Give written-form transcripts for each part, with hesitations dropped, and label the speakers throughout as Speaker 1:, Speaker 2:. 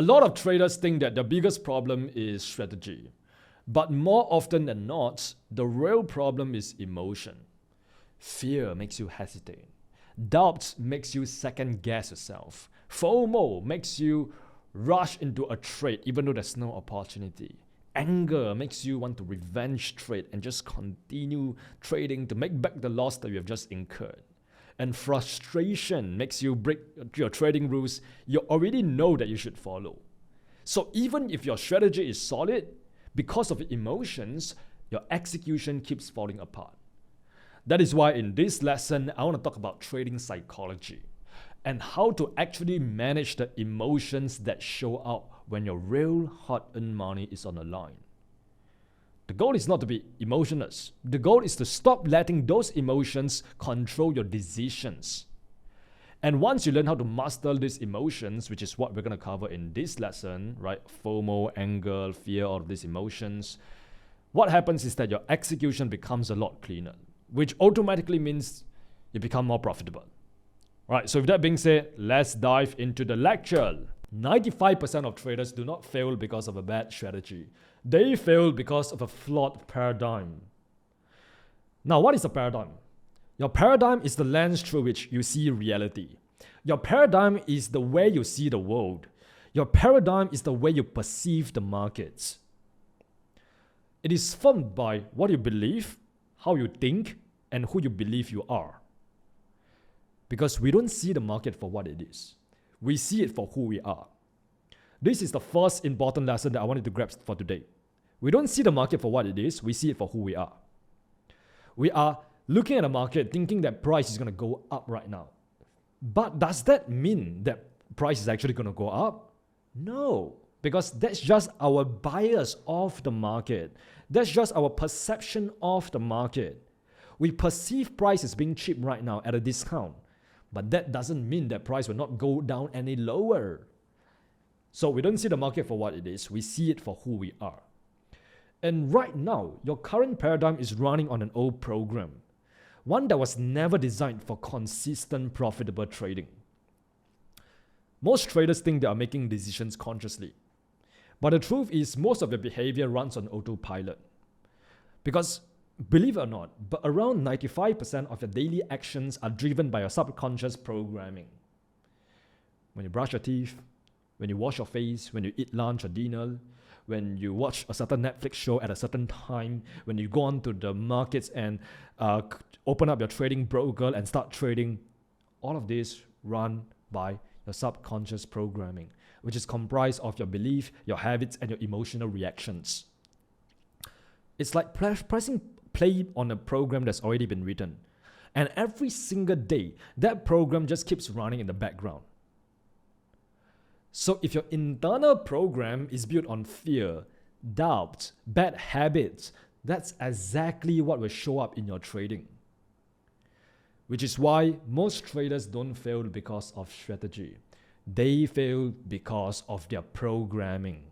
Speaker 1: A lot of traders think that the biggest problem is strategy. But more often than not, the real problem is emotion. Fear makes you hesitate. Doubt makes you second guess yourself. FOMO makes you rush into a trade even though there's no opportunity. Anger makes you want to revenge trade and just continue trading to make back the loss that you have just incurred. And frustration makes you break your trading rules you already know that you should follow. So even if your strategy is solid, because of emotions, your execution keeps falling apart. That is why in this lesson, I want to talk about trading psychology and how to actually manage the emotions that show up when your real hard-earned money is on the line. The goal is not to be emotionless. The goal is to stop letting those emotions control your decisions. And once you learn how to master these emotions, which is what we're going to cover in this lesson, right? FOMO, anger, fear, all of these emotions. What happens is that your execution becomes a lot cleaner, which automatically means you become more profitable. Right, so with that being said, let's dive into the lecture. 95% of traders do not fail because of a bad strategy. They fail because of a flawed paradigm. Now, what is a paradigm? Your paradigm is the lens through which you see reality. Your paradigm is the way you see the world. Your paradigm is the way you perceive the markets. It is formed by what you believe, how you think, and who you believe you are. Because we don't see the market for what it is. We see it for who we are. This is the first important lesson that I wanted to grab for today. We don't see the market for what it is, we see it for who we are. We are looking at the market thinking that price is going to go up right now. But does that mean that price is actually going to go up? No, because that's just our bias of the market. That's just our perception of the market. We perceive price as being cheap right now at a discount. But that doesn't mean that price will not go down any lower. So we don't see the market for what it is. We see it for who we are. And right now, your current paradigm is running on an old program. One that was never designed for consistent profitable trading. Most traders think they are making decisions consciously. But the truth is most of their behavior runs on autopilot. Because believe it or not, but around 95% of your daily actions are driven by your subconscious programming. When you brush your teeth, when you wash your face, when you eat lunch or dinner, when you watch a certain Netflix show at a certain time, when you go on to the markets and open up your trading broker and start trading, all of this run by your subconscious programming, which is comprised of your belief, your habits, and your emotional reactions. It's like pressing play on a program that's already been written. And every single day, that program just keeps running in the background. So if your internal program is built on fear, doubt, bad habits, that's exactly what will show up in your trading. Which is why most traders don't fail because of strategy. They fail because of their programming.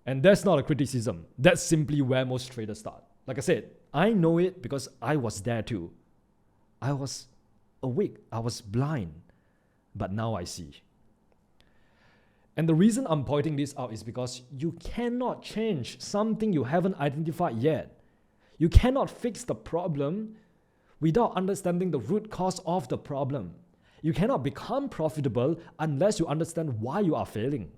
Speaker 1: And that's not a criticism. That's simply where most traders start. Like I said, I know it because I was there too. I was awake. I was blind. But now I see. And the reason I'm pointing this out is because you cannot change something you haven't identified yet. You cannot fix the problem without understanding the root cause of the problem. You cannot become profitable unless you understand why you are failing.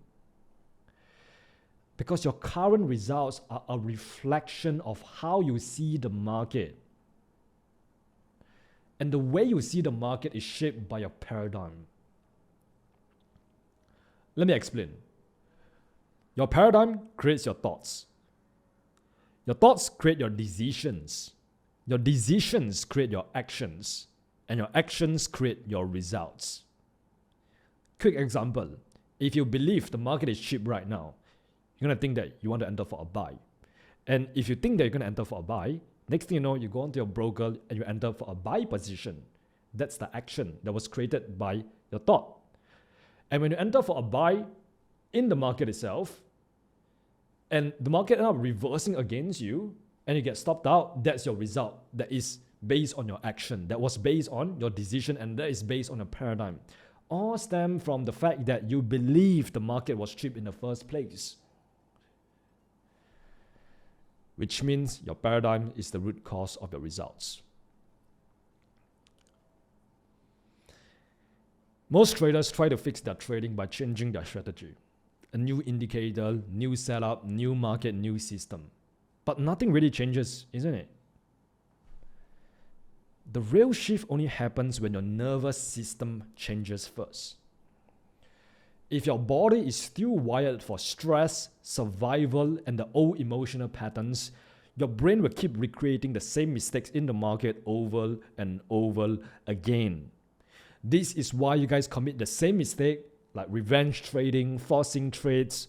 Speaker 1: Because your current results are a reflection of how you see the market. And the way you see the market is shaped by your paradigm. Let me explain. Your paradigm creates your thoughts. Your thoughts create your decisions. Your decisions create your actions. And your actions create your results. Quick example. If you believe the market is cheap right now, you're going to think that you want to enter for a buy. And if you think that you're going to enter for a buy, next thing you know, you go onto your broker and you enter for a buy position. That's the action that was created by your thought. And when you enter for a buy in the market itself, and the market ends up reversing against you, and you get stopped out, that's your result. That is based on your action, that was based on your decision, and that is based on a paradigm, all stem from the fact that you believe the market was cheap in the first place. Which means your paradigm is the root cause of your results. Most traders try to fix their trading by changing their strategy. A new indicator, new setup, new market, new system. But nothing really changes, isn't it? The real shift only happens when your nervous system changes first. If your body is still wired for stress, survival, and the old emotional patterns, your brain will keep recreating the same mistakes in the market over and over again. This is why you guys commit the same mistake, like revenge trading, forcing trades,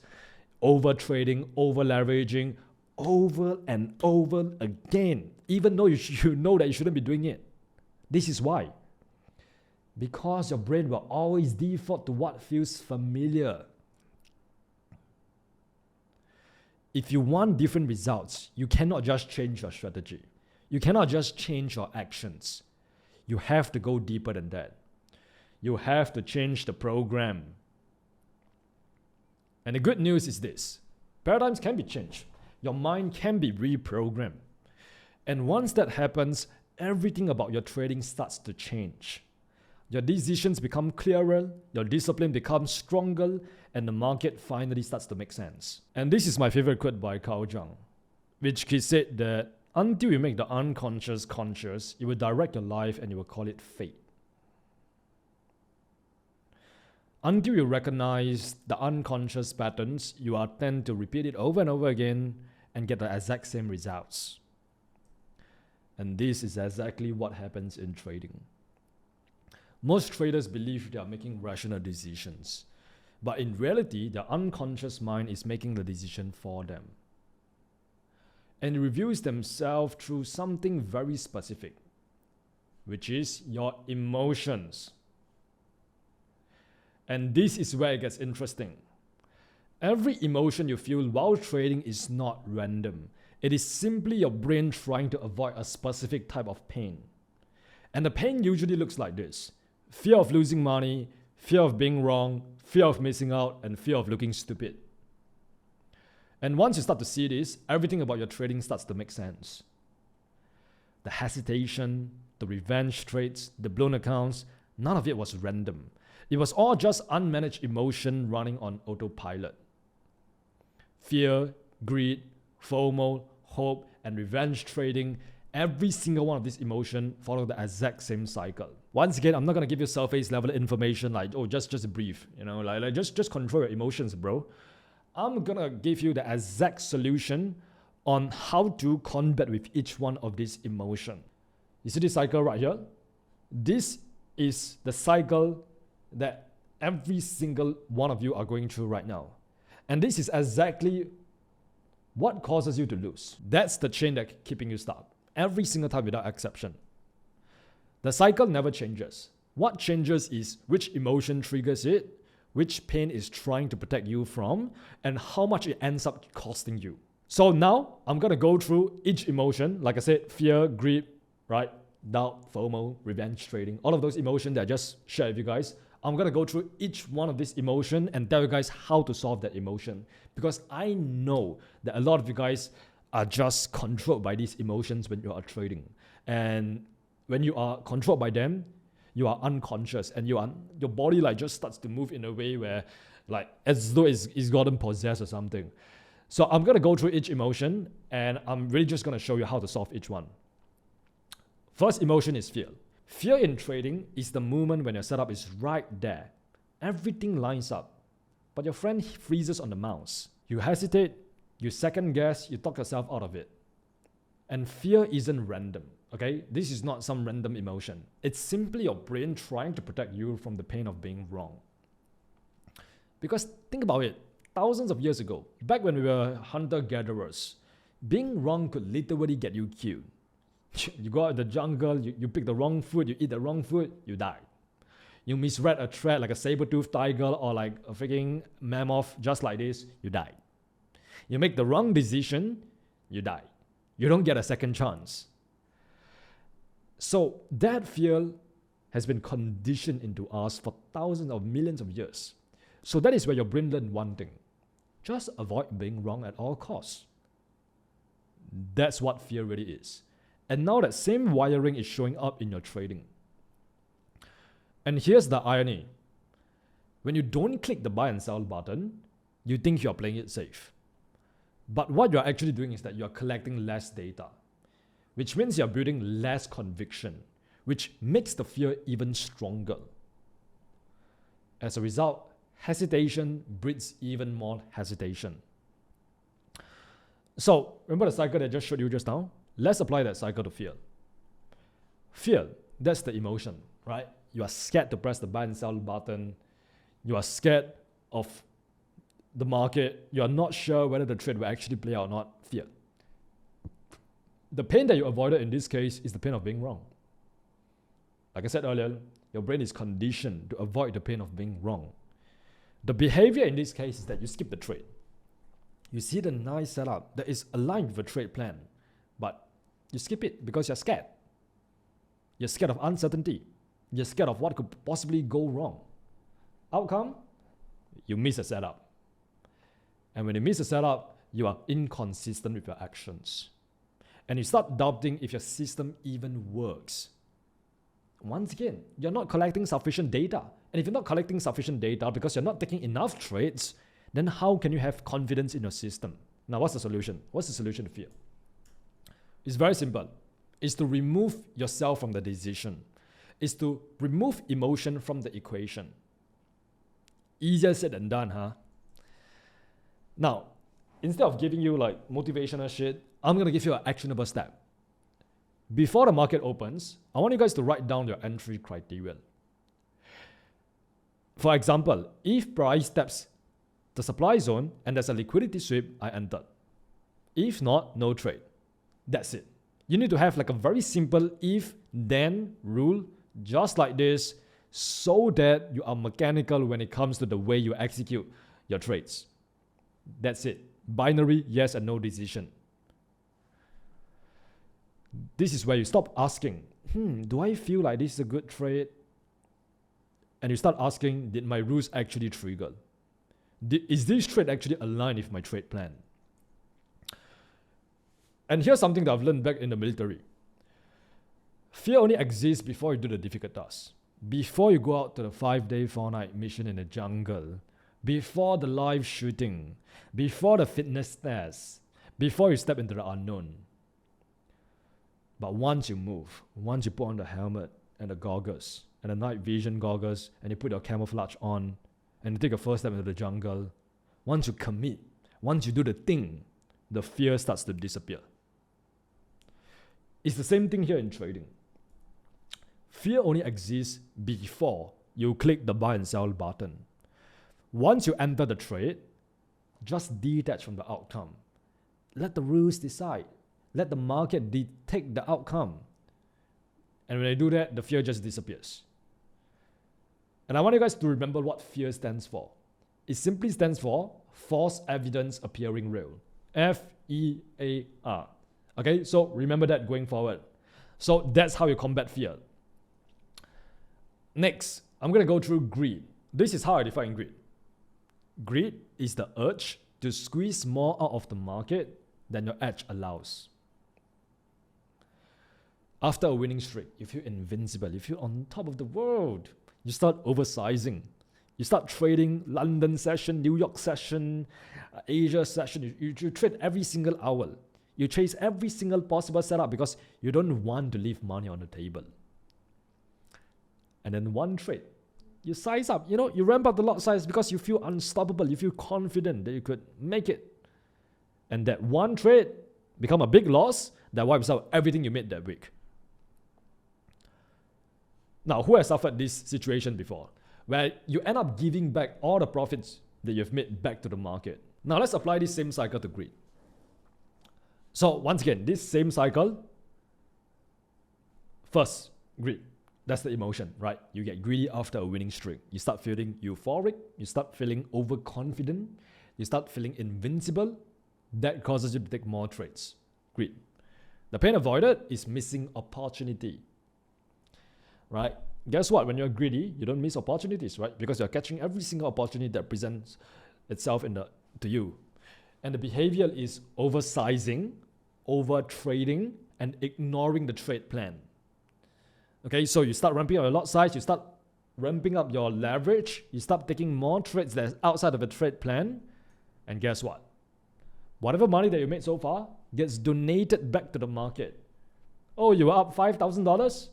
Speaker 1: over trading, over leveraging, over and over again, even though you know that you shouldn't be doing it. This is why. Because your brain will always default to what feels familiar. If you want different results, you cannot just change your strategy. You cannot just change your actions. You have to go deeper than that. You have to change the program. And the good news is this: paradigms can be changed. Your mind can be reprogrammed. And once that happens, everything about your trading starts to change. Your decisions become clearer, your discipline becomes stronger, and the market finally starts to make sense. And this is my favorite quote by Carl Jung, which he said that until you make the unconscious conscious, you will direct your life and you will call it fate. Until you recognize the unconscious patterns, you are tend to repeat it over and over again and get the exact same results. And this is exactly what happens in trading. Most traders believe they are making rational decisions, but in reality, their unconscious mind is making the decision for them. And it reveals themselves through something very specific, which is your emotions. And this is where it gets interesting. Every emotion you feel while trading is not random. It is simply your brain trying to avoid a specific type of pain. And the pain usually looks like this: fear of losing money, fear of being wrong, fear of missing out, and fear of looking stupid. And once you start to see this, everything about your trading starts to make sense. The hesitation, the revenge trades, the blown accounts, none of it was random. It was all just unmanaged emotion running on autopilot. Fear, greed, FOMO, hope, and revenge trading, every single one of these emotions follow the exact same cycle. Once again, I'm not going to give you surface level information like, oh, just brief, just control your emotions, bro. I'm going to give you the exact solution on how to combat with each one of these emotions. You see this cycle right here? This is the cycle that every single one of you are going through right now. And this is exactly what causes you to lose. That's the chain that's keeping you stuck. Every single time without exception. The cycle never changes. What changes is which emotion triggers it, which pain is trying to protect you from, and how much it ends up costing you. So now I'm going to go through each emotion. Like I said, fear, greed, right? Doubt, FOMO, revenge trading, all of those emotions that I just shared with you guys. I'm going to go through each one of these emotions and tell you guys how to solve that emotion. Because I know that a lot of you guys are just controlled by these emotions when you are trading. And when you are controlled by them, you are unconscious and your body just starts to move in a way where as though it's gotten possessed or something. So I'm going to go through each emotion and I'm really just going to show you how to solve each one. First emotion is fear. Fear in trading is the moment when your setup is right there. Everything lines up, but your friend freezes on the mouse. You hesitate, you second guess, you talk yourself out of it. And fear isn't random, okay? This is not some random emotion. It's simply your brain trying to protect you from the pain of being wrong. Because think about it, thousands of years ago, back when we were hunter-gatherers, being wrong could literally get you killed. You go out in the jungle, you pick the wrong food, you eat the wrong food, you die. You misread a threat like a saber-toothed tiger or like a freaking mammoth just like this, you die. You make the wrong decision, you die. You don't get a second chance. So that fear has been conditioned into us for thousands of millions of years. So that is where your brain learned one thing. Just avoid being wrong at all costs. That's what fear really is. And now that same wiring is showing up in your trading. And here's the irony. When you don't click the buy and sell button, you think you're playing it safe. But what you're actually doing is that you're collecting less data, which means you're building less conviction, which makes the fear even stronger. As a result, hesitation breeds even more hesitation. So, remember the cycle that I just showed you just now? Let's apply that cycle to fear. Fear, that's the emotion, right? You are scared to press the buy and sell button. You are scared of the market. You are not sure whether the trade will actually play out or not. Fear. The pain that you avoided in this case is the pain of being wrong. Like I said earlier, your brain is conditioned to avoid the pain of being wrong. The behavior in this case is that you skip the trade. You see the nice setup that is aligned with a trade plan, but you skip it because you're scared. You're scared of uncertainty. You're scared of what could possibly go wrong. Outcome? You miss a setup. And when you miss a setup, you are inconsistent with your actions. And you start doubting if your system even works. Once again, you're not collecting sufficient data. And if you're not collecting sufficient data because you're not taking enough trades, then how can you have confidence in your system? Now, what's the solution? What's the solution to fear? It's very simple. It's to remove yourself from the decision. It's to remove emotion from the equation. Easier said than done, huh? Now, instead of giving you like motivational shit, I'm going to give you an actionable step. Before the market opens, I want you guys to write down your entry criteria. For example, if price steps the supply zone and there's a liquidity sweep, I entered. If not, no trade. That's it. You need to have like a very simple if-then rule, just like this, so that you are mechanical when it comes to the way you execute your trades. That's it. Binary yes and no decision. This is where you stop asking, do I feel like this is a good trade? And you start asking, did my rules actually trigger? Is this trade actually aligned with my trade plan? And here's something that I've learned back in the military. Fear only exists before you do the difficult tasks. Before you go out to the 5-day, 4-night mission in the jungle. Before the live shooting. Before the fitness test. Before you step into the unknown. But once you move, once you put on the helmet and the goggles and the night vision goggles and you put your camouflage on and you take a first step into the jungle, once you commit, once you do the thing, the fear starts to disappear. It's the same thing here in trading. Fear only exists before you click the buy and sell button. Once you enter the trade, just detach from the outcome. Let the rules decide. Let the market dictate the outcome. And when they do that, the fear just disappears. And I want you guys to remember what fear stands for. It simply stands for false evidence appearing real. F-E-A-R. Okay, so remember that going forward. So that's how you combat fear. Next, I'm going to go through greed. This is how I define greed. Greed is the urge to squeeze more out of the market than your edge allows. After a winning streak, you feel invincible, you feel on top of the world. You start oversizing. You start trading London session, New York session, Asia session. You trade every single hour. You chase every single possible setup because you don't want to leave money on the table. And then one trade, you size up, you ramp up the lot size because you feel unstoppable. You feel confident that you could make it. And that one trade become a big loss that wipes out everything you made that week. Now, who has suffered this situation before? Where you end up giving back all the profits that you've made back to the market. Now, let's apply this same cycle to greed. So, once again, this same cycle. First, greed. That's the emotion, right? You get greedy after a winning streak. You start feeling euphoric. You start feeling overconfident. You start feeling invincible. That causes you to take more trades. Greed. The pain avoided is missing opportunity. right? Guess what? When you're greedy, you don't miss opportunities, right? Because you're catching every single opportunity that presents itself to you. And the behavior is oversizing, over trading, and ignoring the trade plan. Okay, so you start ramping up your lot size, you start ramping up your leverage, you start taking more trades that's outside of a trade plan, and guess what? Whatever money that you made so far gets donated back to the market. Oh, you were up $5,000?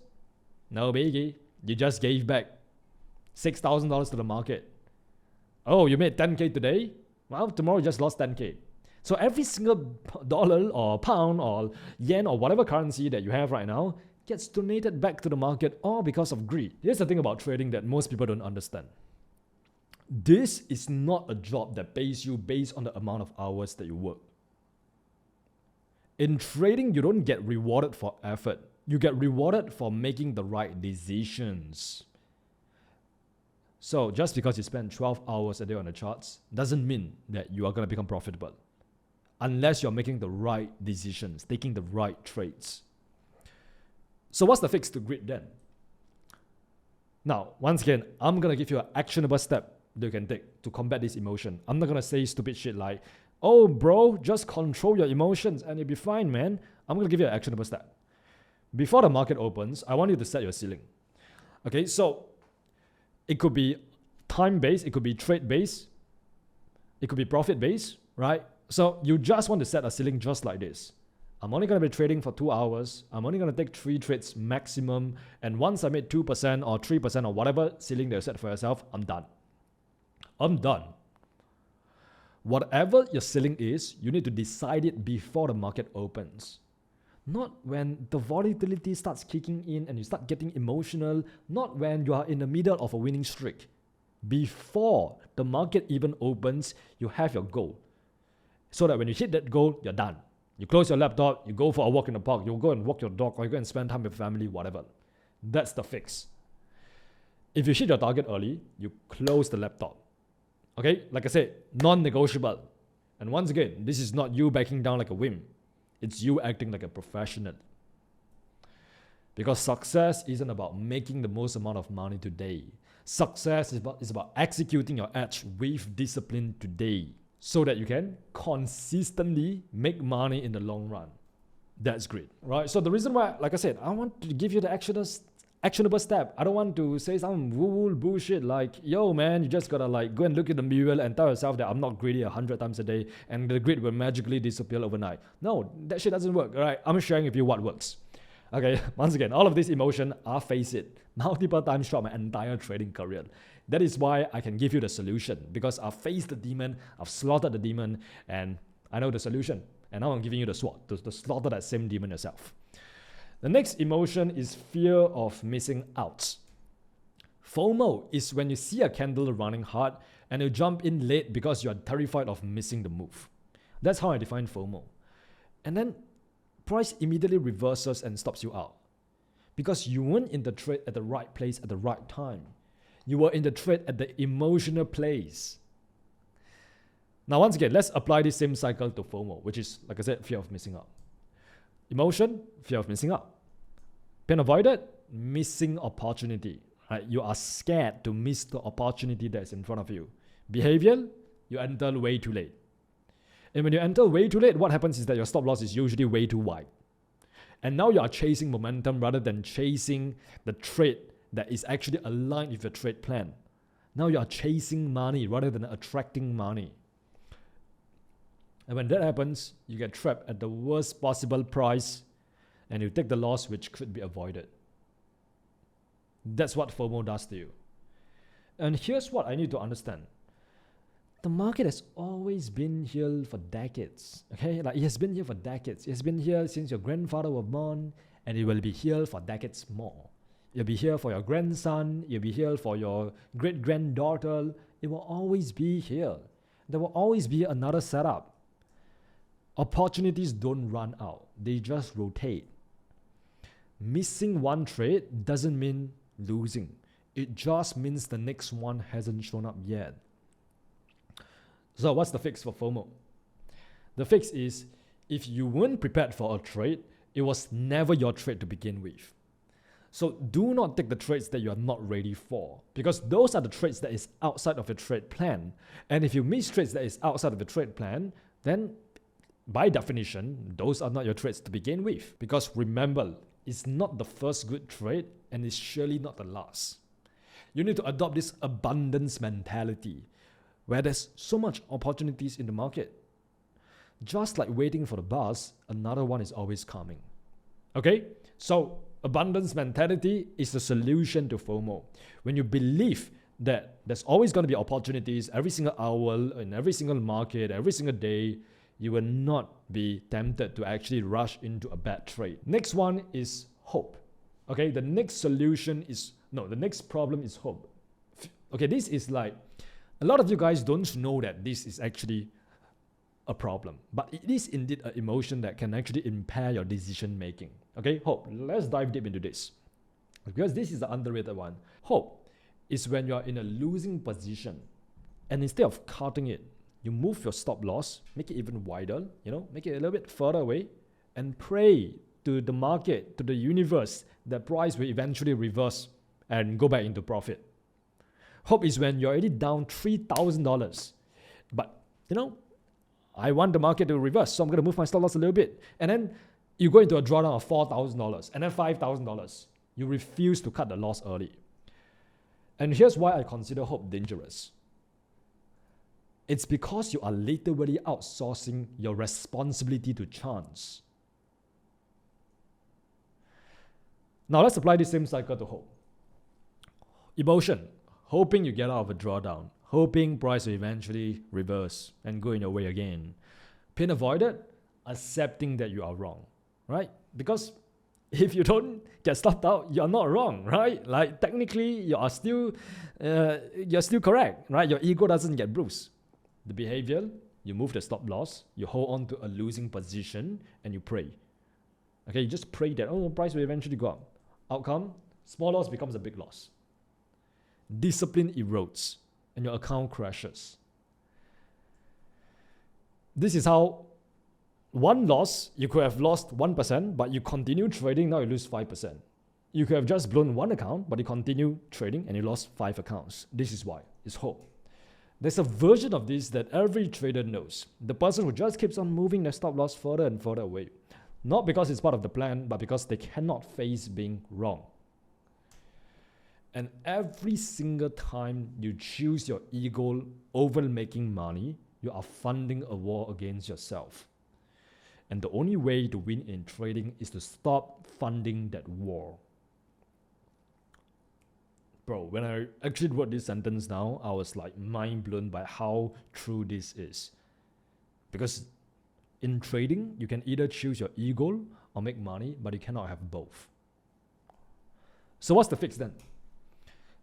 Speaker 1: No biggie. You just gave back $6,000 to the market. Oh, you made 10K today? Well, tomorrow you just lost 10K. So every single dollar or pound or yen or whatever currency that you have right now gets donated back to the market, all because of greed. Here's the thing about trading that most people don't understand. This is not a job that pays you based on the amount of hours that you work. In trading, you don't get rewarded for effort. You get rewarded for making the right decisions. So just because you spend 12 hours a day on the charts doesn't mean that you are going to become profitable. Unless you're making the right decisions, taking the right trades. So what's the fix to greed then? Now, once again, I'm going to give you an actionable step that you can take to combat this emotion. I'm not going to say stupid shit like, oh bro, just control your emotions and you'll be fine, man. I'm going to give you an actionable step. Before the market opens, I want you to set your ceiling. Okay, so it could be time-based, it could be trade-based, it could be profit-based, right? So you just want to set a ceiling just like this. I'm only going to be trading for 2 hours. I'm only going to take 3 trades maximum. And once I made 2% or 3% or whatever ceiling that you set for yourself, I'm done. I'm done. Whatever your ceiling is, you need to decide it before the market opens. Not when the volatility starts kicking in and you start getting emotional. Not when you are in the middle of a winning streak. Before the market even opens, you have your goal. So that when you hit that goal, you're done. You close your laptop, you go for a walk in the park, you go and walk your dog, or you go and spend time with family, whatever. That's the fix. If you hit your target early, you close the laptop. Okay, like I said, non-negotiable. And once again, this is not you backing down like a whim. It's you acting like a professional. Because success isn't about making the most amount of money today. Success is about executing your edge with discipline today, so that you can consistently make money in the long run. That's great, right? So the reason why, like I said, I want to give you the actionable step. I don't want to say some woo-woo bullshit like, yo man, you just gotta like go and look in the mirror and tell yourself that I'm not greedy 100 times a day and the greed will magically disappear overnight. No, that shit doesn't work, all right? I'm sharing with you what works. Okay, once again, all of this emotion, I face it multiple times throughout my entire trading career. That is why I can give you the solution, because I've faced the demon, I've slaughtered the demon, and I know the solution. And now I'm giving you the sword to slaughter that same demon yourself. The next emotion is fear of missing out. FOMO is when you see a candle running hard and you jump in late because you are terrified of missing the move. That's how I define FOMO. And then price immediately reverses and stops you out because you weren't in the trade at the right place at the right time. You were in the trade at the emotional place. Now, once again, let's apply this same cycle to FOMO, which is, like I said, fear of missing out. Emotion, fear of missing out. Pain avoided, missing opportunity. Right? You are scared to miss the opportunity that's in front of you. Behavior, you enter way too late. And when you enter way too late, what happens is that your stop loss is usually way too wide. And now you are chasing momentum rather than chasing the trade that is actually aligned with your trade plan. Now you are chasing money rather than attracting money. And when that happens, you get trapped at the worst possible price and you take the loss which could be avoided. That's what FOMO does to you. And here's what I need to understand. The market has always been here for decades. Okay, like it has been here for decades. It has been here since your grandfather was born, and it will be here for decades more. It'll be here for your grandson. It'll be here for your great-granddaughter. It will always be here. There will always be another setup. Opportunities don't run out. They just rotate. Missing one trade doesn't mean losing. It just means the next one hasn't shown up yet. So what's the fix for FOMO? The fix is, if you weren't prepared for a trade, it was never your trade to begin with. So do not take the trades that you are not ready for, because those are the trades that is outside of your trade plan. And if you miss trades that is outside of the trade plan, then by definition, those are not your trades to begin with. Because remember, it's not the first good trade and it's surely not the last. You need to adopt this abundance mentality where there's so much opportunities in the market. Just like waiting for the bus, another one is always coming. Okay? So abundance mentality is the solution to FOMO. When you believe that there's always going to be opportunities every single hour, in every single market, every single day, you will not be tempted to actually rush into a bad trade. Next one is hope. Okay, the next problem is hope. Okay, this is like, a lot of you guys don't know that this is actually a problem, but it is indeed an emotion that can actually impair your decision making. Okay, hope. Let's dive deep into this, because this is the underrated one. Hope is when you are in a losing position, and instead of cutting it, you move your stop loss, make it even wider, make it a little bit further away, and pray to the market, to the universe, that price will eventually reverse and go back into profit. Hope is when you're already down $3,000, but I want the market to reverse, so I'm going to move my stop loss a little bit. And then you go into a drawdown of $4,000 and then $5,000. You refuse to cut the loss early. And here's why I consider hope dangerous. It's because you are literally outsourcing your responsibility to chance. Now let's apply the same cycle to hope. Emotion, hoping you get out of a drawdown, hoping price will eventually reverse and go in your way again. Pain avoided, accepting that you are wrong, right? Because if you don't get stopped out, you're not wrong, right? Like technically, you're still correct, right? Your ego doesn't get bruised. The behavior, you move the stop loss, you hold on to a losing position, and you pray. Okay, you just pray that, price will eventually go up. Outcome, small loss becomes a big loss. Discipline erodes, and your account crashes. This is how one loss, you could have lost 1%, but you continue trading, now you lose 5%. You could have just blown one account, but you continue trading and you lost 5 accounts. This is why, it's hope. There's a version of this that every trader knows. The person who just keeps on moving their stop loss further and further away. Not because it's part of the plan, but because they cannot face being wrong. And every single time you choose your ego over making money, you are funding a war against yourself. And the only way to win in trading is to stop funding that war. Bro, when I actually wrote this sentence down, I was like mind blown by how true this is. Because in trading, you can either choose your ego or make money, but you cannot have both. So what's the fix then?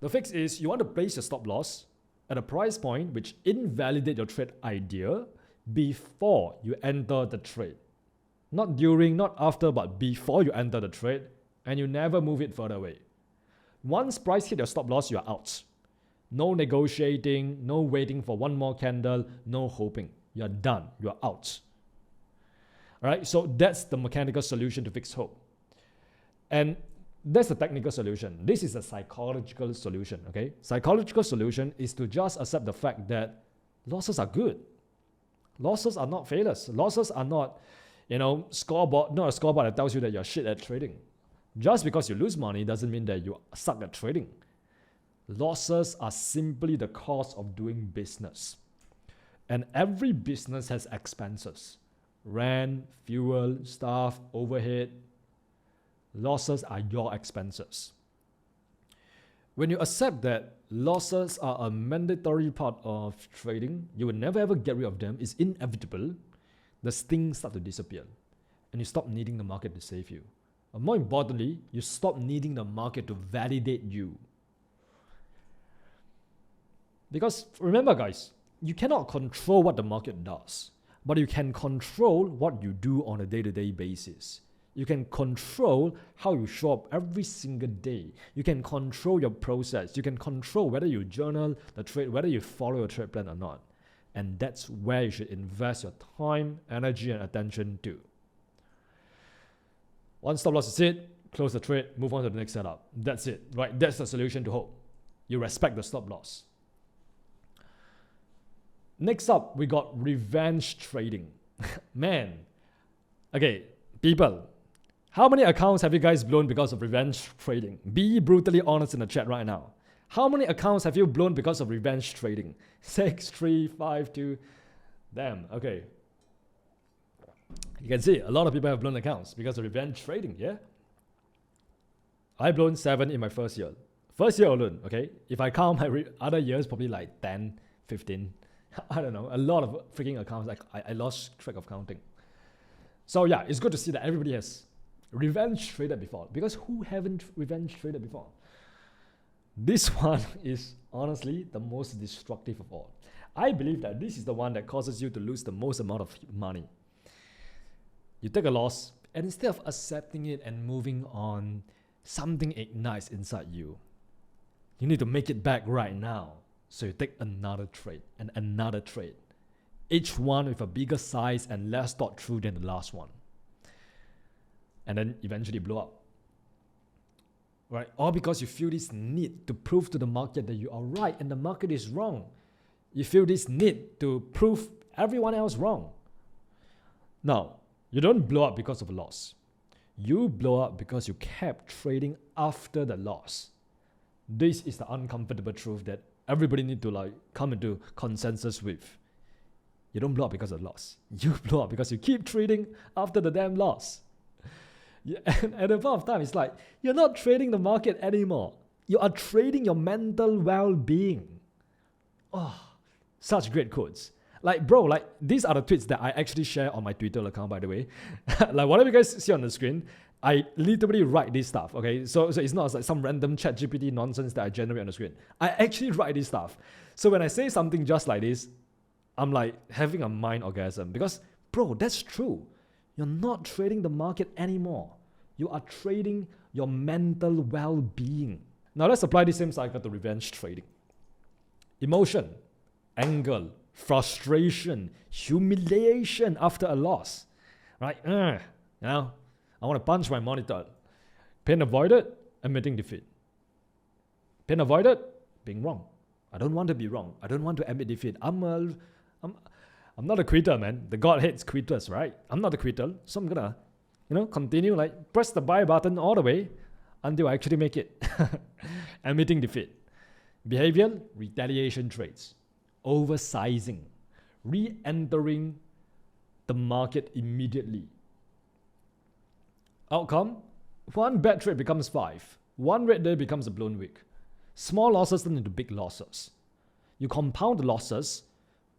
Speaker 1: The fix is you want to place your stop loss at a price point which invalidates your trade idea before you enter the trade. Not during, not after, but before you enter the trade, and you never move it further away. Once price hit your stop loss, you are out. No negotiating, no waiting for one more candle, no hoping. You're done, you're out. All right, so that's the mechanical solution to fix hope. And that's the technical solution. This is a psychological solution, okay? Psychological solution is to just accept the fact that losses are good. Losses are not failures. Losses are not, scoreboard, not a scoreboard that tells you that you're shit at trading. Just because you lose money doesn't mean that you suck at trading. Losses are simply the cost of doing business. And every business has expenses. Rent, fuel, staff, overhead. Losses are your expenses. When you accept that losses are a mandatory part of trading, you will never ever get rid of them, it's inevitable, the sting starts to disappear. And you stop needing the market to save you. And more importantly, you stop needing the market to validate you. Because remember guys, you cannot control what the market does, but you can control what you do on a day-to-day basis. You can control how you show up every single day. You can control your process. You can control whether you journal the trade, whether you follow your trade plan or not. And that's where you should invest your time, energy, and attention to. Once stop loss is hit, close the trade, move on to the next setup. That's it, right? That's the solution to hope. You respect the stop loss. Next up, we got revenge trading. Man, okay, people, how many accounts have you guys blown because of revenge trading? Be brutally honest in the chat right now. How many accounts have you blown because of revenge trading? 6, 3, 5, 2. Damn, okay. You can see a lot of people have blown accounts because of revenge trading, yeah? I've blown 7 in my first year. First year alone, okay? If I count my other years, probably like 10, 15. I don't know. A lot of freaking accounts. Like I lost track of counting. So yeah, it's good to see that everybody has revenge traded before. Because who haven't revenge traded before? This one is honestly the most destructive of all. I believe that this is the one that causes you to lose the most amount of money. You take a loss, and instead of accepting it and moving on, something ignites inside you. You need to make it back right now. So you take another trade and another trade. Each one with a bigger size and less thought through than the last one. And then eventually blow up. Right? All because you feel this need to prove to the market that you are right and the market is wrong. You feel this need to prove everyone else wrong. Now, you don't blow up because of a loss. You blow up because you kept trading after the loss. This is the uncomfortable truth that everybody need to like come into consensus with. You don't blow up because of loss. You blow up because you keep trading after the damn loss. Yeah, and at the point of time, it's like, you're not trading the market anymore. You are trading your mental well-being. Oh, such great quotes. Like, bro, like, these are the tweets that I actually share on my Twitter account, by the way. Like, whatever you guys see on the screen, I literally write this stuff, okay? So it's not like some random ChatGPT nonsense that I generate on the screen. I actually write this stuff. So when I say something just like this, I'm like having a mind orgasm because, bro, that's true. You're not trading the market anymore. You are trading your mental well-being. Now let's apply the same cycle to revenge trading. Emotion, anger, frustration, humiliation after a loss, right? You know, I want to punch my monitor. Pain avoided, admitting defeat. Pain avoided, being wrong. I don't want to be wrong. I don't want to admit defeat. I'm not a quitter, man. The God hates quitters, right? I'm not a quitter, so I'm gonna, continue, like, press the buy button all the way until I actually make it. Admitting defeat. Behavioral, retaliation trades. Oversizing. Re-entering the market immediately. Outcome, one bad trade becomes 5. One red day becomes a blown week. Small losses turn into big losses. You compound the losses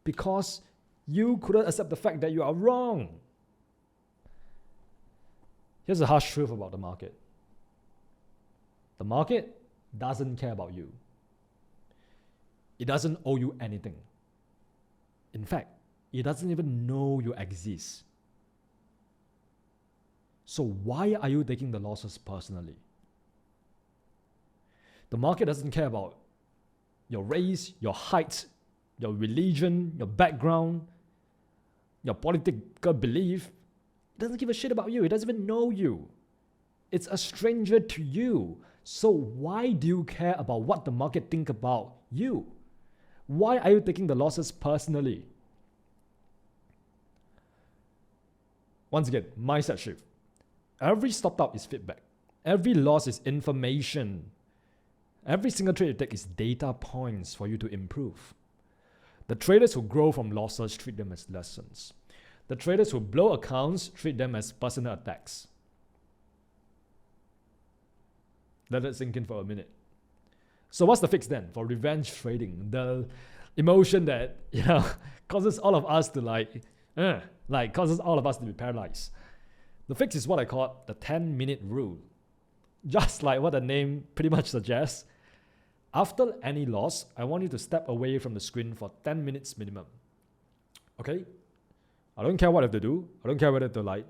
Speaker 1: because you couldn't accept the fact that you are wrong. Here's the harsh truth about the market. The market doesn't care about you. It doesn't owe you anything. In fact, it doesn't even know you exist. So why are you taking the losses personally? The market doesn't care about your race, your height, your religion, your background, your political belief. It doesn't give a shit about you. It doesn't even know you. It's a stranger to you. So why do you care about what the market think about you? Why are you taking the losses personally? Once again, mindset shift. Every stop out is feedback. Every loss is information. Every single trade you take is data points for you to improve. The traders who grow from losses treat them as lessons. The traders who blow accounts treat them as personal attacks. Let that sink in for a minute. So what's the fix then for revenge trading? The emotion that causes all of us to causes all of us to be paralyzed. The fix is what I call the 10-minute rule. Just like what the name pretty much suggests, after any loss, I want you to step away from the screen for 10 minutes minimum. Okay? I don't care what you have to do. I don't care whether to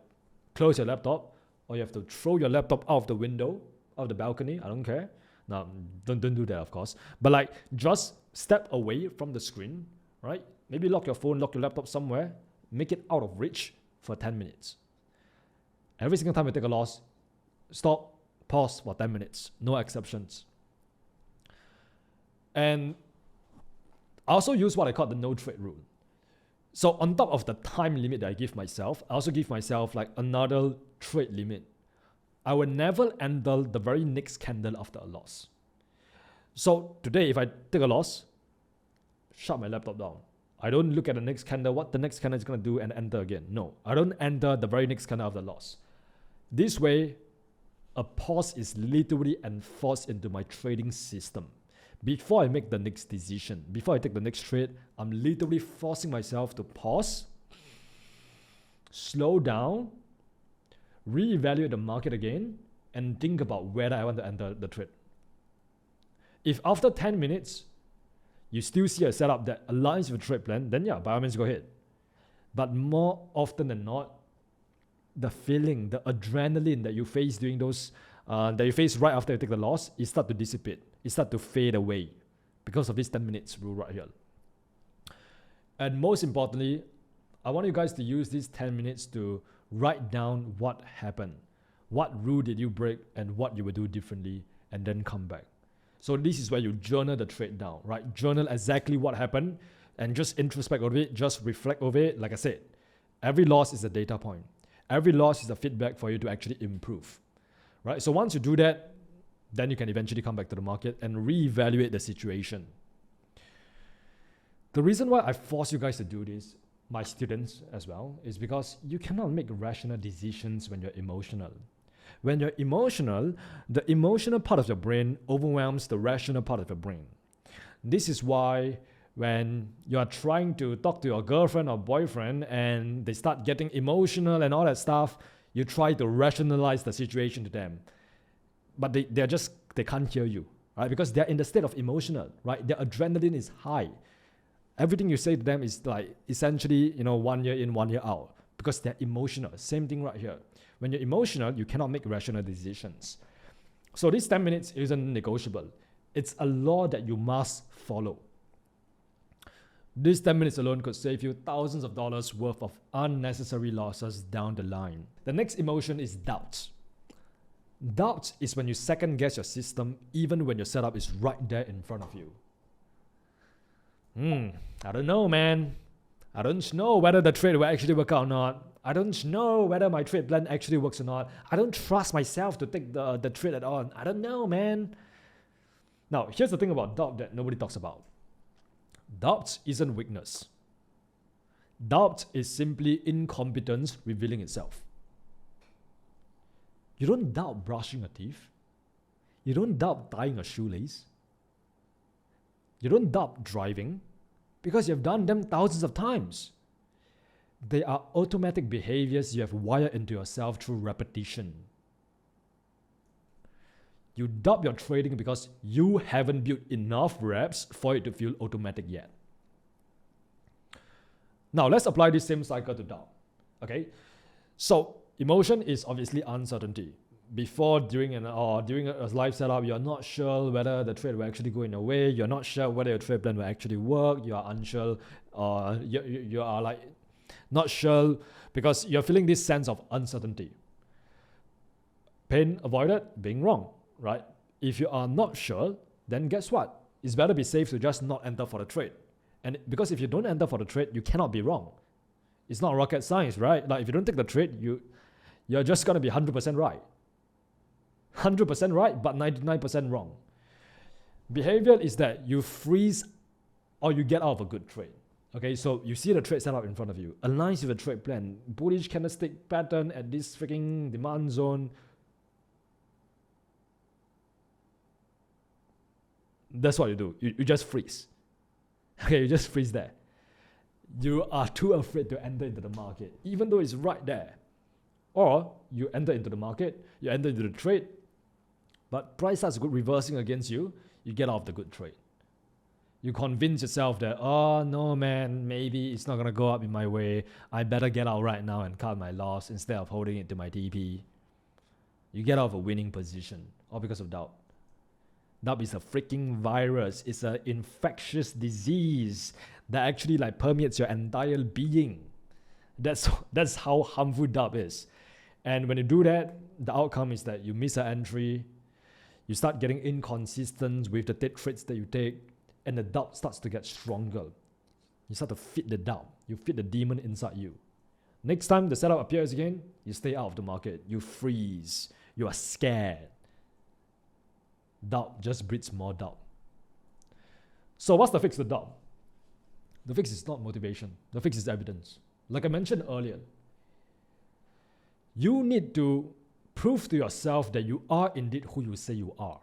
Speaker 1: close your laptop or you have to throw your laptop out of the window, out of the balcony. I don't care. Now, don't do that, of course. But just step away from the screen, right? Maybe lock your phone, lock your laptop somewhere, make it out of reach for 10 minutes. Every single time you take a loss, stop, Pause for 10 minutes. No exceptions. And I also use what I call the no trade rule. So on top of the time limit that I give myself, I also give myself like another trade limit. I will never enter the very next candle after a loss. So today, if I take a loss, shut my laptop down. I don't look at the next candle, what the next candle is going to do, and enter again. No, I don't enter the very next candle of the loss. This way, a pause is literally enforced into my trading system. Before I make the next decision, before I take the next trade, I'm literally forcing myself to pause, slow down, reevaluate the market again, and think about whether I want to enter the trade. If after 10 minutes, you still see a setup that aligns with trade plan, then yeah, by all means go ahead. But more often than not, the feeling, the adrenaline that you face during those, that you face right after you take the loss, it start to dissipate. It start to fade away because of this 10 minutes rule right here. And most importantly, I want you guys to use these 10 minutes to write down what happened. What rule did you break and what you will do differently, and then come back. So this is where you journal the trade down, right? Journal exactly what happened and just introspect over it, just reflect over it. Like I said, every loss is a data point. Every loss is a feedback for you to actually improve, right? So once you do that, then you can eventually come back to the market and reevaluate the situation. The reason why I force you guys to do this, my students as well, is because you cannot make rational decisions when you're emotional. When you're emotional, the emotional part of your brain overwhelms the rational part of your brain. This is why when you're trying to talk to your girlfriend or boyfriend and they start getting emotional and all that stuff, you try to rationalize the situation to them. But they can't hear you, right? Because they're in the state of emotional, right? Their adrenaline is high. Everything you say to them is like essentially, 1 year in, 1 year out, because they're emotional. Same thing right here. When you're emotional, you cannot make rational decisions. So this 10 minutes isn't negotiable. It's a law that you must follow. This 10 minutes alone could save you thousands of dollars worth of unnecessary losses down the line. The next emotion is doubt. Doubt is when you second guess your system even when your setup is right there in front of you. I don't know, man. I don't know whether the trade will actually work out or not. I don't know whether my trade plan actually works or not. I don't trust myself to take the trade at all. I don't know, man. Now, here's the thing about doubt that nobody talks about. Doubt isn't weakness. Doubt is simply incompetence revealing itself. You don't doubt brushing your teeth. You don't doubt tying a shoelace. You don't doubt driving because you've done them thousands of times. They are automatic behaviors you have wired into yourself through repetition. You doubt your trading because you haven't built enough reps for it to feel automatic yet. Now, let's apply this same cycle to doubt. Okay? So, emotion is obviously uncertainty. Before, during a live setup, you're not sure whether the trade will actually go in a way. You're not sure whether your trade plan will actually work. You are unsure. You are like not sure because you're feeling this sense of uncertainty. Pain avoided, being wrong, right? If you are not sure, then guess what? It's better be safe to just not enter for the trade. And because if you don't enter for the trade, you cannot be wrong. It's not rocket science, right? Like if you don't take the trade, you're just going to be 100% right. 100% right, but 99% wrong. Behavior is that you freeze or you get out of a good trade. Okay, so you see the trade setup in front of you, aligns with the trade plan, bullish candlestick pattern at this freaking demand zone. That's what you do. You just freeze. Okay, you just freeze there. You are too afraid to enter into the market, even though it's right there. Or you enter into the market, you enter into the trade, but price starts reversing against you, you get out of the good trade. You convince yourself that, oh no man, maybe it's not going to go up in my way. I better get out right now and cut my loss instead of holding it to my TP. You get out of a winning position, all because of doubt. Doubt is a freaking virus. It's an infectious disease that actually like permeates your entire being. That's how harmful doubt is. And when you do that, the outcome is that you miss an entry, you start getting inconsistent with the trades that you take, and the doubt starts to get stronger. You start to feed the doubt. You feed the demon inside you. Next time the setup appears again, you stay out of the market. You freeze. You are scared. Doubt just breeds more doubt. So what's the fix to doubt? The fix is not motivation. The fix is evidence. Like I mentioned earlier, you need to prove to yourself that you are indeed who you say you are.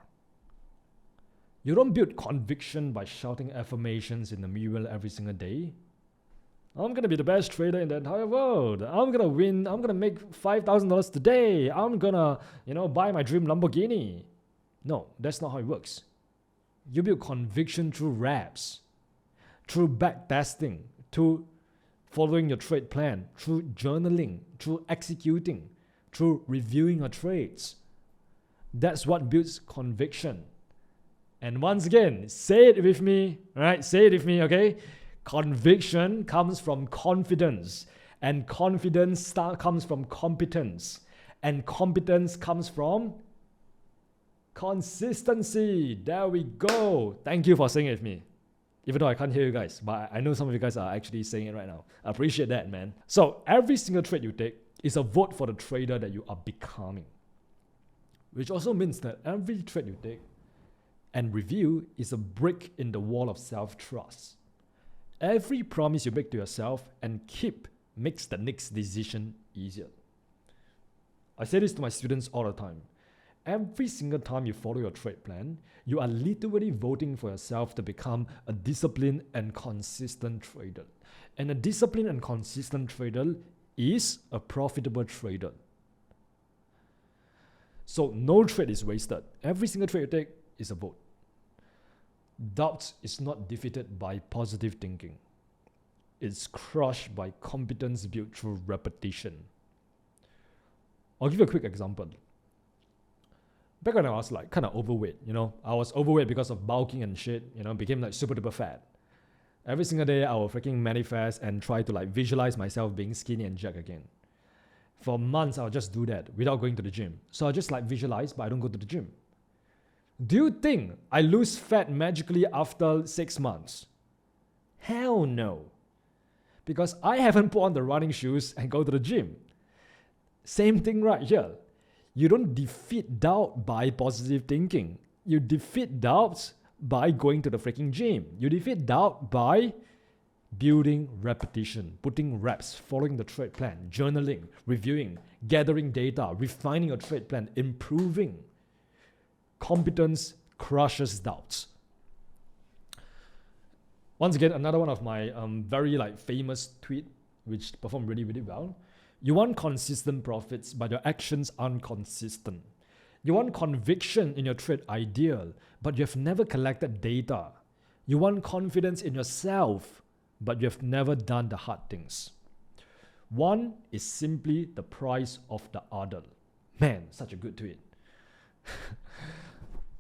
Speaker 1: You don't build conviction by shouting affirmations in the mirror every single day. I'm going to be the best trader in the entire world. I'm going to win. I'm going to make $5,000 today. I'm going to, buy my dream Lamborghini. No, that's not how it works. You build conviction through reps, through back testing, through following your trade plan, through journaling, through executing, through reviewing your trades. That's what builds conviction. And once again, say it with me, right? Say it with me, okay? Conviction comes from confidence, and confidence comes from competence, and competence comes from consistency. There we go. Thank you for saying it with me. Even though I can't hear you guys, but I know some of you guys are actually saying it right now. I appreciate that, man. So every single trade you take is a vote for the trader that you are becoming. Which also means that every trade you take and review is a brick in the wall of self-trust. Every promise you make to yourself and keep makes the next decision easier. I say this to my students all the time. Every single time you follow your trade plan, you are literally voting for yourself to become a disciplined and consistent trader. And a disciplined and consistent trader is a profitable trader. So no trade is wasted. Every single trade you take is a vote. Doubt is not defeated by positive thinking. It's crushed by competence built through repetition. I'll give you a quick example. Back when I was kind of overweight, I was overweight because of bulking and shit, became super duper fat. Every single day I will freaking manifest and try to visualize myself being skinny and jacked again. For months I'll just do that without going to the gym. So I just visualize, but I don't go to the gym. Do you think I lose fat magically after 6 months? Hell no. Because I haven't put on the running shoes and go to the gym. Same thing right here. You don't defeat doubt by positive thinking. You defeat doubts by going to the freaking gym. You defeat doubt by building repetition, putting reps, following the trade plan, journaling, reviewing, gathering data, refining your trade plan, improving. Competence crushes doubts. Once again, another one of my very famous tweet, which performed really, really well. You want consistent profits, but your actions aren't consistent. You want conviction in your trade ideal, but you have never collected data. You want confidence in yourself, but you have never done the hard things. One is simply the price of the other. Man, such a good tweet.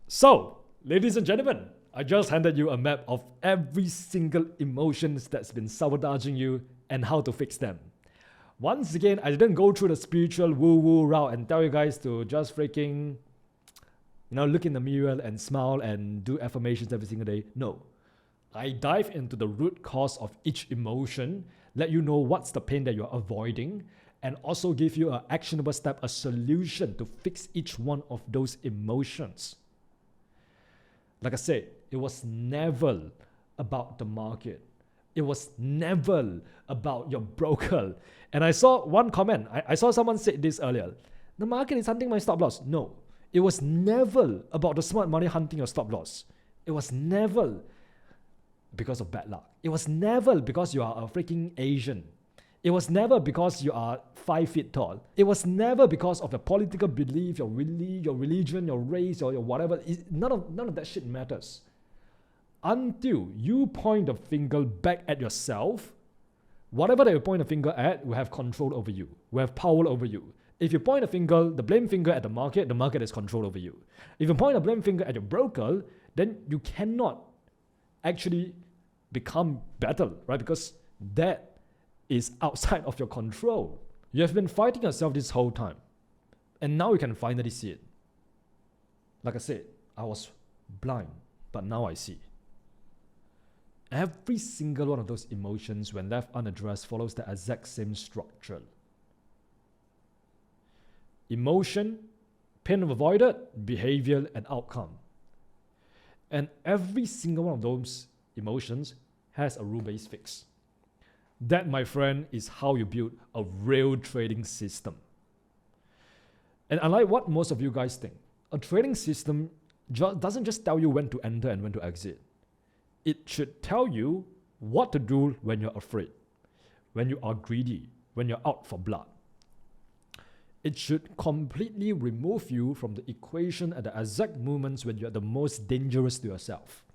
Speaker 1: So, ladies and gentlemen, I just handed you a map of every single emotions that's been sabotaging you and how to fix them. Once again, I didn't go through the spiritual woo-woo route and tell you guys to just freaking, look in the mirror and smile and do affirmations every single day. No. I dive into the root cause of each emotion, let you know what's the pain that you're avoiding, and also give you an actionable step, a solution to fix each one of those emotions. Like I said, it was never about the market. It was never about your broker. And I saw one comment. I saw someone say this earlier. The market is hunting my stop loss. No, it was never about the smart money hunting your stop loss. It was never because of bad luck. It was never because you are a freaking Asian. It was never because you are 5 feet tall. It was never because of your political belief, your religion, your race, or your whatever. None of that shit matters. Until you point the finger back at yourself, whatever that you point the finger at will have control over you, will have power over you. If you point the blame finger at the market has control over you. If you point the blame finger at your broker, then you cannot actually become better, right? Because that is outside of your control. You have been fighting yourself this whole time. And now you can finally see it. Like I said, I was blind, but now I see. Every single one of those emotions, when left unaddressed, follows the exact same structure. Emotion, pain avoided, behavior, and outcome. And every single one of those emotions has a rule-based fix. That, my friend, is how you build a real trading system. And unlike what most of you guys think, a trading system doesn't just tell you when to enter and when to exit. It should tell you what to do when you're afraid, when you are greedy, when you're out for blood. It should completely remove you from the equation at the exact moments when you're the most dangerous to yourself.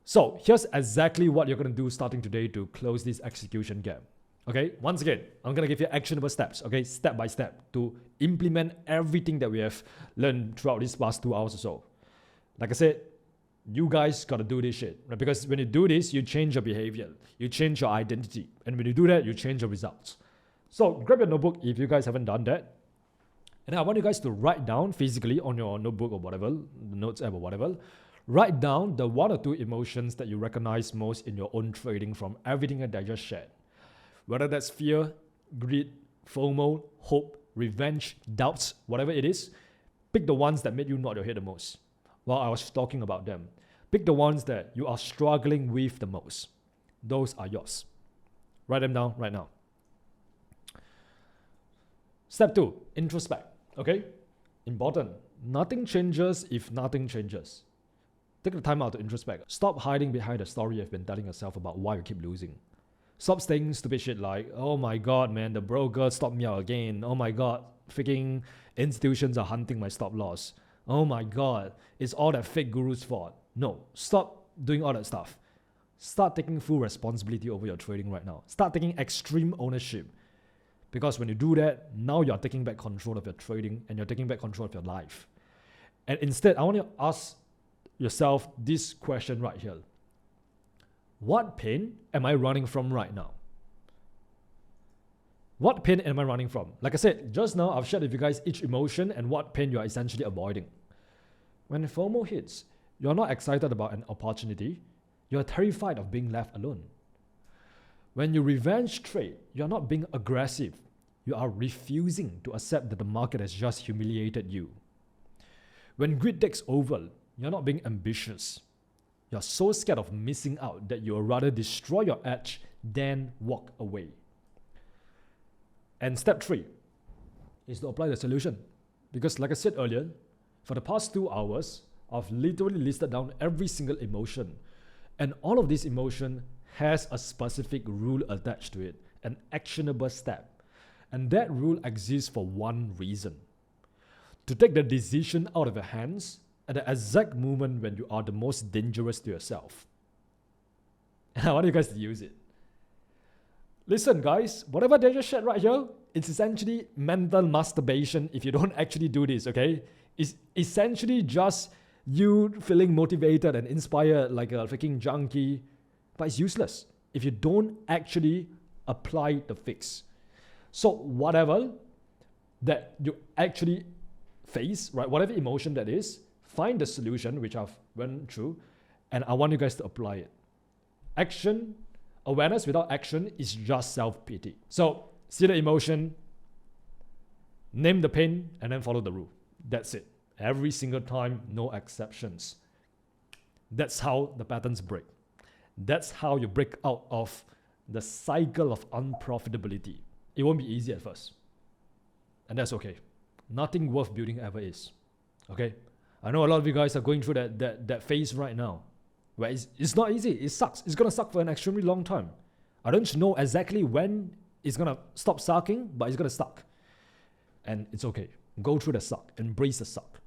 Speaker 1: So here's exactly what you're going to do starting today to close this execution gap. Okay, once again, I'm going to give you actionable steps, okay, step by step, to implement everything that we have learned throughout these past 2 hours or so. Like I said, you guys got to do this shit, right? Because when you do this, you change your behavior, you change your identity. And when you do that, you change your results. So grab your notebook if you guys haven't done that. And I want you guys to write down physically on your notebook or whatever, the notes app or whatever, write down the 1 or 2 emotions that you recognize most in your own trading from everything that I just shared. Whether that's fear, greed, FOMO, hope, revenge, doubts, whatever it is, pick the ones that made you nod your head the most while I was talking about them. Pick the ones that you are struggling with the most. Those are yours. Write them down right now. Step 2, introspect. Okay? Important. Nothing changes if nothing changes. Take the time out to introspect. Stop hiding behind the story you've been telling yourself about why you keep losing. Stop saying stupid shit like, oh my god, man, the broker stopped me out again. Oh my god, freaking institutions are hunting my stop loss. Oh my god, it's all that fake guru's fault. No, stop doing all that stuff. Start taking full responsibility over your trading right now. Start taking extreme ownership. Because when you do that, now you're taking back control of your trading and you're taking back control of your life. And instead, I want you to ask yourself this question right here. What pain am I running from right now? What pain am I running from? Like I said, just now I've shared with you guys each emotion and what pain you are essentially avoiding. When FOMO hits, you're not excited about an opportunity. You're terrified of being left alone. When you revenge trade, you're not being aggressive. You are refusing to accept that the market has just humiliated you. When greed takes over, you're not being ambitious. You're so scared of missing out that you'll rather destroy your edge than walk away. And step 3 is to apply the solution. Because like I said earlier, for the past 2 hours, I've literally listed down every single emotion. And all of this emotion has a specific rule attached to it, an actionable step. And that rule exists for one reason. To take the decision out of your hands at the exact moment when you are the most dangerous to yourself. And I want you guys to use it. Listen guys, whatever they just shared right here, it's essentially mental masturbation if you don't actually do this, okay? It's essentially just you feeling motivated and inspired like a freaking junkie, but it's useless if you don't actually apply the fix. So whatever that you actually face, right, whatever emotion that is, find the solution, which I've went through, and I want you guys to apply it. Action, awareness without action is just self-pity. So see the emotion, name the pain, and then follow the rule. That's it. Every single time, no exceptions. That's how the patterns break. That's how you break out of the cycle of unprofitability. It won't be easy at first. And that's okay. Nothing worth building ever is. Okay? I know a lot of you guys are going through that phase right now, where it's not easy. It sucks. It's going to suck for an extremely long time. I don't know exactly when it's going to stop sucking, but it's going to suck. And it's okay. Go through the suck. Embrace the suck.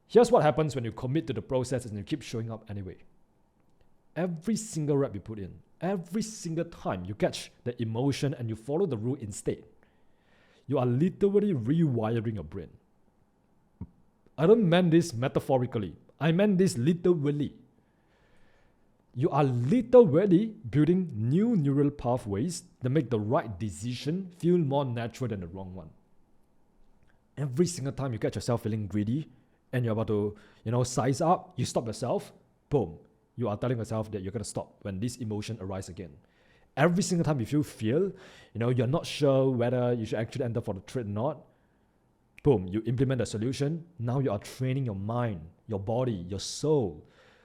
Speaker 1: Here's what happens when you commit to the process and you keep showing up anyway. Every single rep you put in, every single time you catch the emotion and you follow the rule instead, you are literally rewiring your brain. I don't mean this metaphorically. I meant this literally. You are literally building new neural pathways that make the right decision feel more natural than the wrong one. Every single time you catch yourself feeling greedy and you're about to, size up, you stop yourself, boom, you are telling yourself that you're going to stop when this emotion arises again. Every single time you feel fear, you're not sure whether you should actually enter for the trade or not, boom, you implement a solution. Now you are training your mind, your body, your soul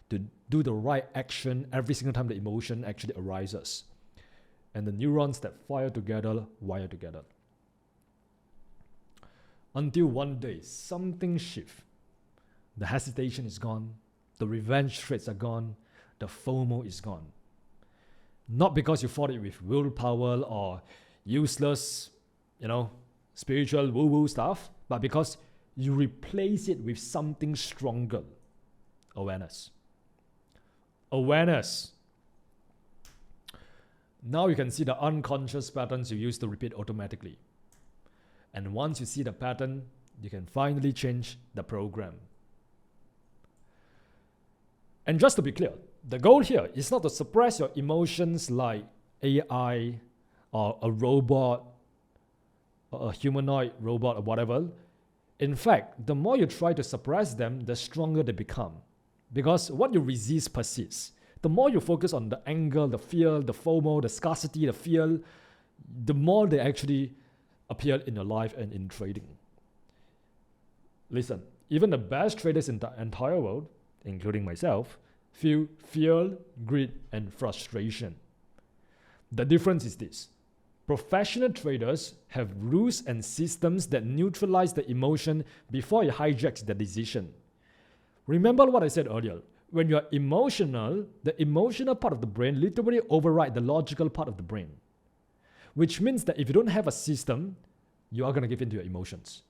Speaker 1: to do the right action every single time the emotion actually arises. And the neurons that fire together, wire together. Until one day, something shifts. The hesitation is gone. The revenge traits are gone. The FOMO is gone. Not because you fought it with willpower or useless, spiritual woo-woo stuff, but because you replace it with something stronger. Awareness. Now you can see the unconscious patterns you used to repeat automatically. And once you see the pattern, you can finally change the program. And just to be clear, the goal here is not to suppress your emotions like AI or a robot or a humanoid robot or whatever. In fact, the more you try to suppress them, the stronger they become. Because what you resist persists. The more you focus on the anger, the fear, the FOMO, the scarcity, the fear, the more they actually appear in your life and in trading. Listen, even the best traders in the entire world, including myself, feel fear, greed, and frustration. The difference is this. Professional traders have rules and systems that neutralize the emotion before it hijacks the decision. Remember what I said earlier. When you're emotional, the emotional part of the brain literally overrides the logical part of the brain. Which means that if you don't have a system, you are going to give in to your emotions.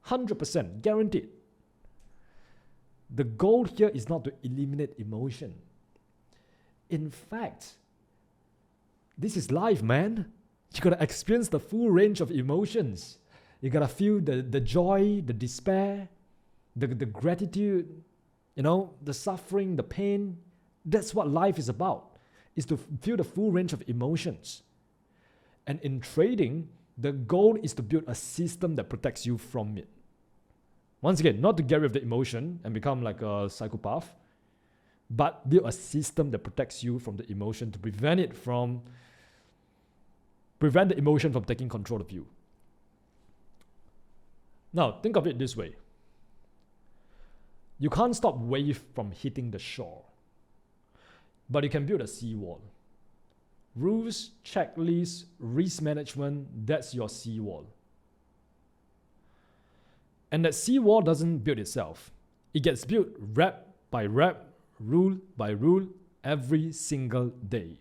Speaker 1: 100%, guaranteed. The goal here is not to eliminate emotion. In fact, this is life, man. You gotta experience the full range of emotions. You gotta feel the joy, the despair, the gratitude, the suffering, the pain. That's what life is about, is to feel the full range of emotions. And in trading, the goal is to build a system that protects you from it. Once again, not to get rid of the emotion and become like a psychopath, but build a system that protects you from the emotion to prevent the emotion from taking control of you. Now, think of it this way. You can't stop wave from hitting the shore, but you can build a seawall. Rules, checklists, risk management, that's your seawall. And that seawall doesn't build itself. It gets built rep by rep, rule by rule, every single day.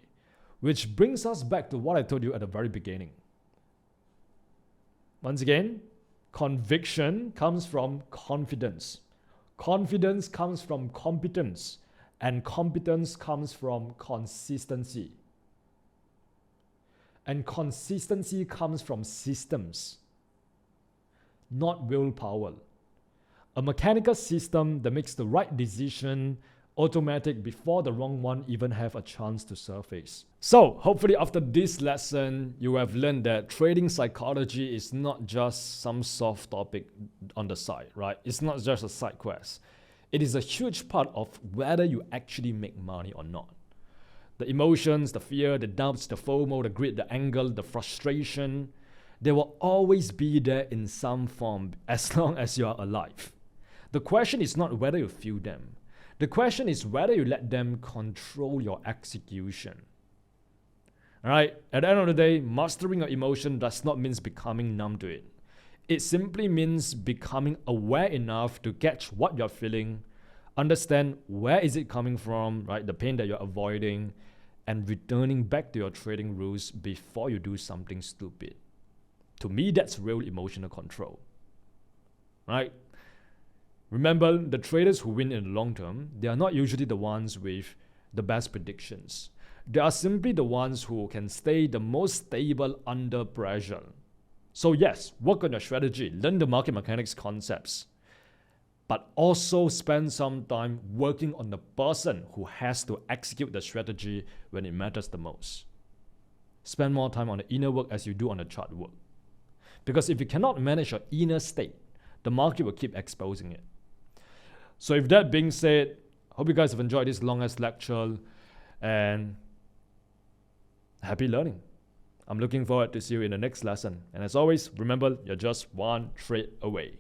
Speaker 1: Which brings us back to what I told you at the very beginning. Once again, conviction comes from confidence. Confidence comes from competence. And competence comes from consistency. And consistency comes from systems, not willpower. A mechanical system that makes the right decision automatic before the wrong one even have a chance to surface. So hopefully after this lesson, you have learned that trading psychology is not just some soft topic on the side, right? It's not just a side quest. It is a huge part of whether you actually make money or not. The emotions, the fear, the doubts, the FOMO, the greed, the anger, the frustration, they will always be there in some form as long as you are alive. The question is not whether you feel them. The question is whether you let them control your execution. Alright, at the end of the day, mastering your emotion does not mean becoming numb to it. It simply means becoming aware enough to catch what you're feeling, understand where is it coming from, right? The pain that you're avoiding, and returning back to your trading rules before you do something stupid. To me, that's real emotional control, right? Remember, the traders who win in the long term, they are not usually the ones with the best predictions. They are simply the ones who can stay the most stable under pressure. So yes, work on your strategy, learn the market mechanics concepts. but also spend some time working on the person who has to execute the strategy when it matters the most. Spend more time on the inner work as you do on the chart work. Because if you cannot manage your inner state, the market will keep exposing it. So with that being said, hope you guys have enjoyed this longest lecture and happy learning. I'm looking forward to see you in the next lesson. And as always, remember, you're just one trade away.